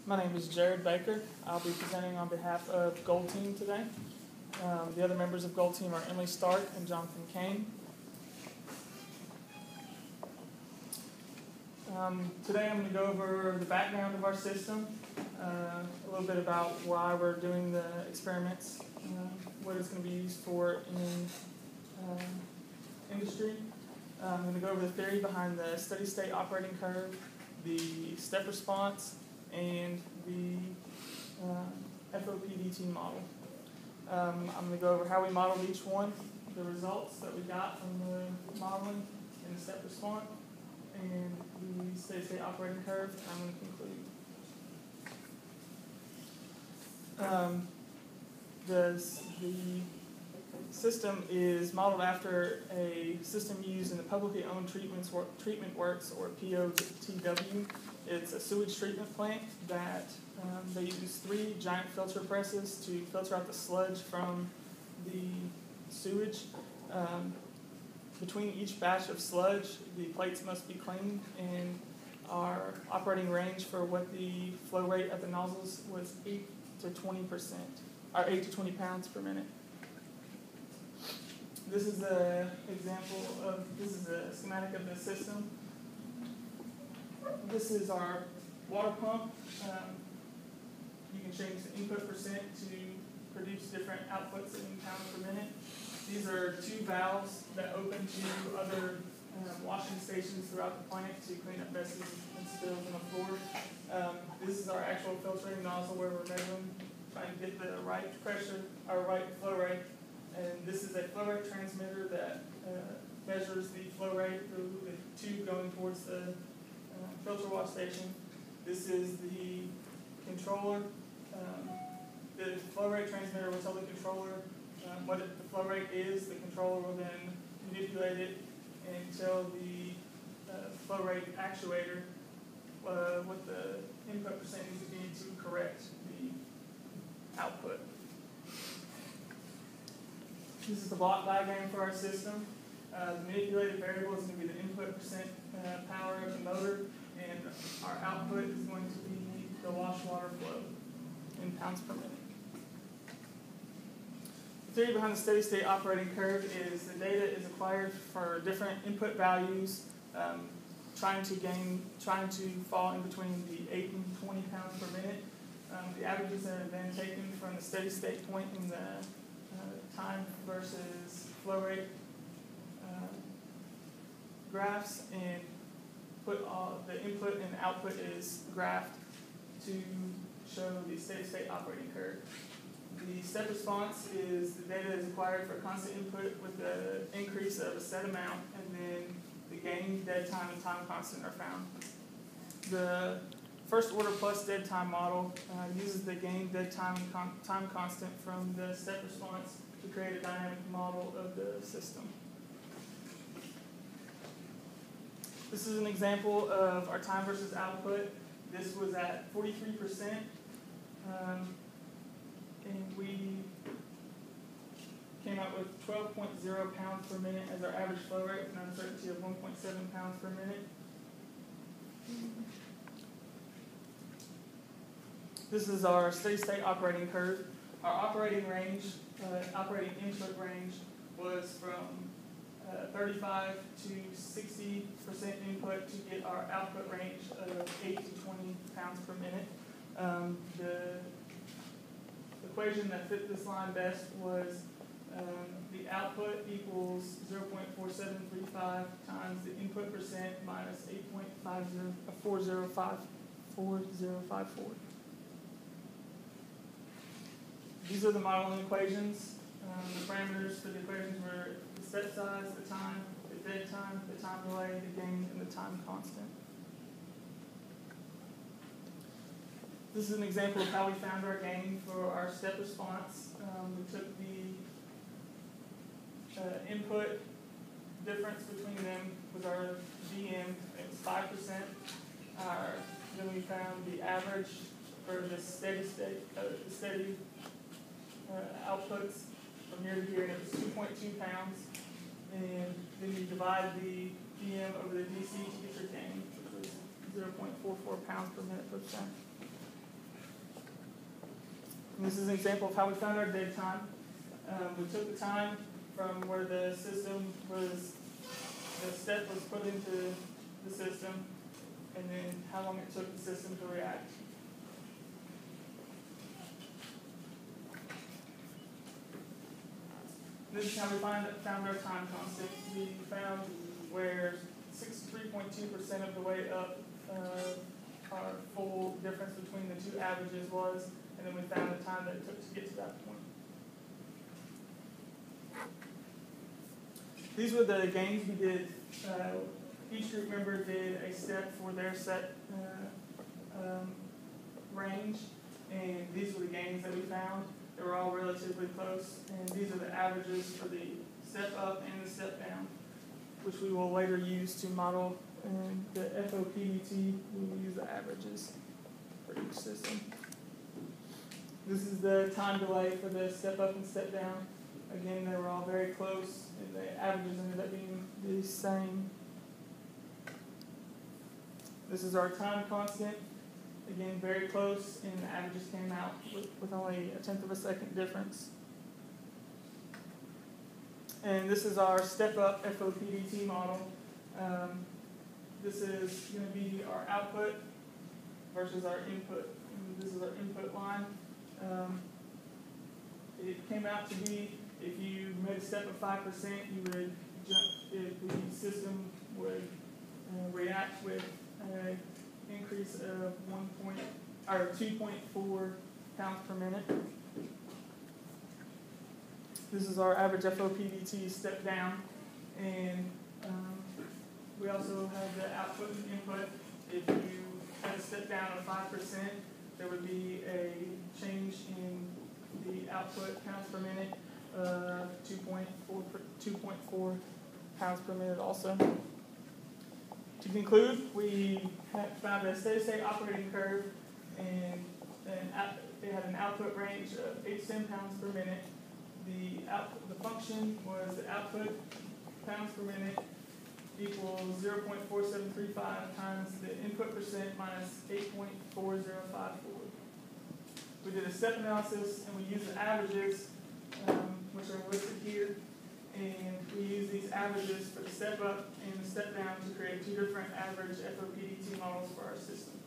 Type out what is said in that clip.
My name is Jared Baker. I'll be presenting on behalf of Gold Team today. The other members of Gold Team are Emily Stark and Jonathan Kane. Today I'm going to go over the background of our system, a little bit about why we're doing the experiments, what it's going to be used for in industry. I'm going to go over the theory behind the steady state operating curve, the step response, and the FOPDT model. I'm going to go over how we modeled each one, the results that we got from the modeling and the step response, and the steady state operating curve, and I'm going to conclude. The system is modeled after a system used in the publicly owned treatment works, or FOPDT. It's a sewage treatment plant that they use 3 giant filter presses to filter out the sludge from the sewage. Between each batch of sludge, the plates must be cleaned, and our operating range for what the flow rate at the nozzles was 8 to 20%, or 8 to 20 pounds per minute. This is a schematic of the system. This is our water pump. You can change the input percent to produce different outputs in pounds per minute. These are 2 valves that open to other washing stations throughout the plant to clean up messes and spills on the floor. This is our actual filtering nozzle where we're measuring, trying to get the right pressure, or right flow rate. And this is a flow rate transmitter that measures the flow rate through the tube going towards the filter wash station. This is the controller. The flow rate transmitter will tell the controller what the flow rate is. The controller will then manipulate it and tell the flow rate actuator what the input percent needs to be to correct the output. This is the block diagram for our system. The manipulated variable is going to be the input percent power of the motor, and our output is going to be the wash water flow in pounds per minute. The theory behind the steady state operating curve is the data is acquired for different input values, trying to fall in between the 8 and 20 pounds per minute. The averages are then taken from the steady state point in the time versus flow rate graphs, and put all the input and output is graphed to show the steady state operating curve. The step response is the data is acquired for constant input with the increase of a set amount, and then the gain, dead time, and time constant are found. The first order plus dead time model uses the gain, dead time, and time constant from the step response to create a dynamic model of the system. This is an example of our time versus output. This was at 43%, and we came out with 12.0 pounds per minute as our average flow rate with an uncertainty of 1.7 pounds per minute. This is our steady state operating curve. Our operating range, operating input range, was from 35 to 60% input to get our output range of 8 to 20 pounds per minute. The equation that fit this line best was the output equals 0.4735 times the input percent minus 4054. These are the modeling equations. The parameters for the equations were the step size, the time, the dead time, the time delay, the gain, and the time constant. This is an example of how we found our gain for our step response. We took the input difference between them was our VM, it was 5%. Then we found the average for the steady state, outputs from here to here, and it was 2.2 pounds. And then you divide the VM over the DC to get your gain, which was 0.44 pounds per minute per percent. And this is an example of how we found our dead time. We took the time from where the step was put into the system, and then how long it took the system to react. This is how we found our time constant. We found where 63.2% of the way up our full difference between the two averages was, and then we found the time that it took to get to that point. These were the gains we did. Each group member did a step for their set range, and these were the gains that we found. They were all relatively close, and these are the averages for the step up and the step down, which we will later use to model the FOPDT. We will use the averages for each system. This is the time delay for the step up and step down. Again, they were all very close, and the averages ended up being the same. This is our time constant. Again, very close, and the averages came out with only 1/10 of a second difference. And this is our step-up FOPDT model. This is going to be our output versus our input. And this is our input line. It came out to be, if you made a step of 5%, you would jump, if the system would react with an increase of 2.4 pounds per minute. This is our average FOPDT step down, and we also have the output and input. If you had a step down of 5%, there would be a change in the output pounds per minute of 2.4 pounds per minute also. To conclude, we found a steady-state operating curve, and it had an output range of 8 to 10 pounds per minute. The function was the output pounds per minute equals 0.4735 times the input percent minus 8.4054. We did a step analysis, and we used the averages, which are listed here, and we used these averages for the step up and the step down to create two different average FOPDT models for our system.